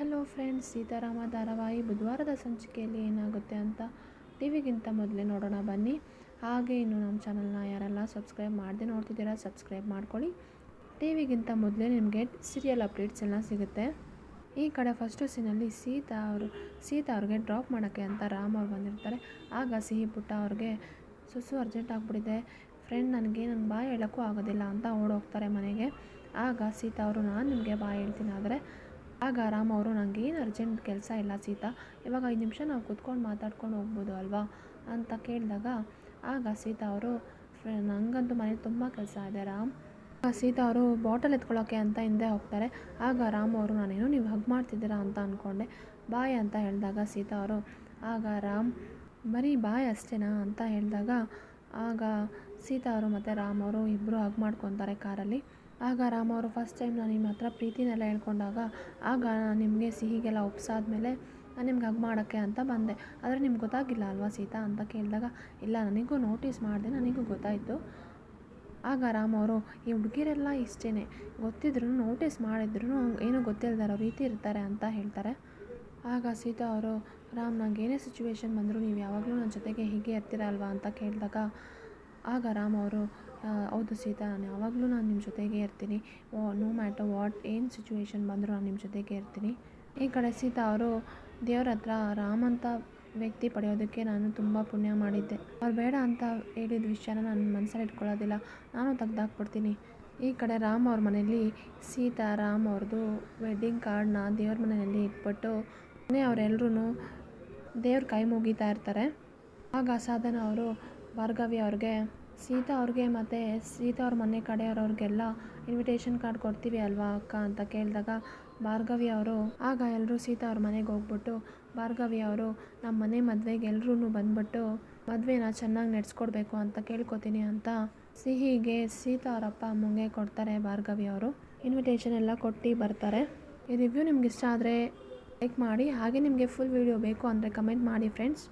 Hello friends, Seetharama ಧಾರಾವಾಹಿ ಬುಧವಾರದ ಸಂಚಿಕೆಯಲ್ಲಿ ಏನಾಗುತ್ತೆ ಅಂತ ಟಿವಿಗಿಂತ ಮೊದಲೇ ನೋಡೋಣ ಬನ್ನಿ. ಹಾಗೆ ಇನ್ನು ನಮ್ಮ ಚಾನಲ್ನ ಯಾರೆಲ್ಲ ಸಬ್ಸ್ಕ್ರೈಬ್ ಮಾಡದೆ ನೋಡ್ತಿದ್ದೀರಾ ಸಬ್ಸ್ಕ್ರೈಬ್ ಮಾಡ್ಕೊಳ್ಳಿ. ಟಿವಿಗಿಂತ ಮೊದಲೇ ನಿಮಗೆ ಸೀರಿಯಲ್ ಅಪ್ಡೇಟ್ಸ್ ಎಲ್ಲ ಸಿಗುತ್ತೆ. ಈ ಕಡೆ ಫಸ್ಟು ಸೀನಲ್ಲಿ ಸೀತಾ ಅವ್ರಿಗೆ ಡ್ರಾಪ್ ಮಾಡೋಕ್ಕೆ ಅಂತ ರಾಮ್ ಅವ್ರು ಬಂದಿರ್ತಾರೆ. ಆಗ ಸಿಹಿ ಪುಟ್ಟ ಅವ್ರಿಗೆ ಸುಸು ಅರ್ಜೆಂಟ್ ಆಗಿಬಿಟ್ಟಿದೆ ಫ್ರೆಂಡ್, ನನಗೆ ಬಾಯ್ ಹೇಳೋಕ್ಕೂ ಆಗೋದಿಲ್ಲ ಅಂತ ಓಡೋಗ್ತಾರೆ ಮನೆಗೆ. ಆಗ ಸೀತಾ ಅವರು ನಾನು ನಿಮಗೆ ಬಾಯ್ ಹೇಳ್ತೀನಿ, ಆದರೆ ಆಗ ರಾಮ್ ಅವರು ನನಗೇನು ಅರ್ಜೆಂಟ್ ಕೆಲಸ ಇಲ್ಲ ಸೀತಾ, ಇವಾಗ 5 ನಿಮಿಷ ನಾವು ಕೂತ್ಕೊಂಡು ಮಾತಾಡ್ಕೊಂಡು ಹೋಗ್ಬೋದು ಅಲ್ವಾ ಅಂತ ಕೇಳಿದಾಗ ಆಗ ಸೀತಾ ಅವರು ನನಗಂತೂ ಮನೇಲಿ ತುಂಬ ಕೆಲಸ ಇದೆ ರಾಮ್. ಸೀತಾ ಅವರು ಬಾಟಲ್ ಎತ್ಕೊಳ್ಳೋಕ್ಕೆ ಅಂತ ಹಿಂದೆ ಹೋಗ್ತಾರೆ. ಆಗ ರಾಮ್ ಅವರು ನಾನೇನೋ ನೀವು ಹಗ್ ಮಾಡ್ತಿದ್ದೀರಾ ಅಂತ ಅಂದ್ಕೊಂಡೆ, ಬಾಯ್ ಅಂತ ಹೇಳಿದಾಗ ಸೀತಾ ಅವರು ಆಗ ರಾಮ್ ಬರೀ ಬಾಯ್ ಅಷ್ಟೇನಾ ಅಂತ ಹೇಳಿದಾಗ ಆಗ ಸೀತಾ ಅವರು ಮತ್ತು ರಾಮ್ ಅವರು ಇಬ್ಬರು ಹಗ್ ಮಾಡ್ಕೊತಾರೆ ಕಾರಲ್ಲಿ. ಆಗ ರಾಮ್ ಅವರು ಫಸ್ಟ್ ಟೈಮ್ ನಾನು ನಿಮ್ಮ ಹತ್ರ ಪ್ರೀತಿನೆಲ್ಲ ಹೇಳ್ಕೊಂಡಾಗ ಆಗ ನಿಮಗೆ ಸಿಹಿಗೆಲ್ಲ ಒಪ್ಸಾದ್ಮೇಲೆ ನಾನು ನಿಮ್ಗೆ ಹಗ್ ಮಾಡೋಕ್ಕೆ ಅಂತ ಬಂದೆ, ಆದರೆ ನಿಮ್ಗೆ ಗೊತ್ತಾಗಿಲ್ಲ ಅಲ್ವಾ ಸೀತಾ ಅಂತ ಕೇಳಿದಾಗ ಇಲ್ಲ ನನಗೂ ನೋಟಿಸ್ ಮಾಡಿದೆ, ನನಗೂ ಗೊತ್ತಾಯಿತು. ಆಗ ರಾಮ್ ಅವರು ಈ ಹುಡುಗಿರೆಲ್ಲ ಇಷ್ಟೇ, ಗೊತ್ತಿದ್ರು ನೋಟಿಸ್ ಮಾಡಿದ್ರು ಏನೋ ಗೊತ್ತಿಲ್ಲದಾರೋ ರೀತಿ ಇರ್ತಾರೆ ಅಂತ ಹೇಳ್ತಾರೆ. ಆಗ ಸೀತಾ ಅವರು ರಾಮ್ ನಂಗೆ ಏನೇ ಸಿಚುವೇಶನ್ ಬಂದರೂ ನೀವು ಯಾವಾಗಲೂ ನನ್ನ ಜೊತೆಗೆ ಹೀಗೆ ಇರ್ತೀರ ಅಲ್ವಾ ಅಂತ ಕೇಳಿದಾಗ ಆಗ ರಾಮ್ ಅವರು ಹೌದು ಸೀತಾ, ನಾನು ಯಾವಾಗಲೂ ನಿಮ್ಮ ಜೊತೆಗೆ ಇರ್ತೀನಿ, ನೋ ಮ್ಯಾಟರ್ ವಾಟ್ ಏನು ಸಿಚುವೇಶನ್ ಬಂದರೂ ನಾನು ನಿಮ್ಮ ಜೊತೆಗೆ ಇರ್ತೀನಿ. ಈ ಕಡೆ ಸೀತಾ ಅವರು ದೇವ್ರ ಹತ್ರ ರಾಮ್ ಅಂತ ವ್ಯಕ್ತಿ ಪಡೆಯೋದಕ್ಕೆ ನಾನು ತುಂಬ ಪುಣ್ಯ ಮಾಡಿದ್ದೆ, ಅವ್ರು ಬೇಡ ಅಂತ ಹೇಳಿದ ವಿಷಯನ ನಾನು ಮನಸ್ಸಲ್ಲಿ ಇಟ್ಕೊಳ್ಳೋದಿಲ್ಲ, ನಾನು ತೆಗ್ದಾಕ್ಬಿಡ್ತೀನಿ. ಈ ಕಡೆ ರಾಮ್ ಅವ್ರ ಮನೆಯಲ್ಲಿ ಸೀತಾ ರಾಮ್ ಅವ್ರದ್ದು ವೆಡ್ಡಿಂಗ್ ಕಾರ್ಡ್ನ ದೇವ್ರ ಮನೆಯಲ್ಲಿ ಇಟ್ಬಿಟ್ಟು ಅವರೆಲ್ಲರೂ ದೇವ್ರ ಕೈ ಮುಗಿತಾ ಇರ್ತಾರೆ. ಆಗ ಸಾಧನ ಅವರು ಭಾರ್ಗವಿ ಅವ್ರಿಗೆ ಸೀತಾ ಅವ್ರಿಗೆ ಮತ್ತು ಸೀತಾ ಅವ್ರ ಮನೆ ಕಡೆಯವ್ರಿಗೆಲ್ಲ ಇನ್ವಿಟೇಷನ್ ಕಾರ್ಡ್ ಕೊಡ್ತೀವಿ ಅಲ್ವಾ ಅಕ್ಕ ಅಂತ ಕೇಳಿದಾಗ ಭಾರ್ಗವಿ ಅವರು ಆಗ ಎಲ್ಲರೂ ಸೀತಾ ಅವ್ರ ಮನೆಗೆ ಹೋಗ್ಬಿಟ್ಟು ಭಾರ್ಗವಿ ಅವರು ನಮ್ಮ ಮನೆ ಮದುವೆಗೆ ಎಲ್ಲರೂ ಬಂದ್ಬಿಟ್ಟು ಮದುವೆನ ಚೆನ್ನಾಗಿ ನಡೆಸ್ಕೊಡ್ಬೇಕು ಅಂತ ಕೇಳ್ಕೊತೀನಿ ಅಂತ ಸಿಹಿಗೆ ಸೀತಾ ಅವ್ರ ಅಪ್ಪ ಅಮ್ಮಂಗೆ ಕೊಡ್ತಾರೆ. ಭಾರ್ಗವಿ ಅವರು ಇನ್ವಿಟೇಷನ್ ಎಲ್ಲ ಕೊಟ್ಟು ಬರ್ತಾರೆ. ಈ ರಿವ್ಯೂ ನಿಮ್ಗೆ ಇಷ್ಟ ಆದರೆ ಲೈಕ್ ಮಾಡಿ, ಹಾಗೆ ನಿಮಗೆ ಫುಲ್ ವಿಡಿಯೋ ಬೇಕು ಅಂದರೆ ಕಮೆಂಟ್ ಮಾಡಿ ಫ್ರೆಂಡ್ಸ್.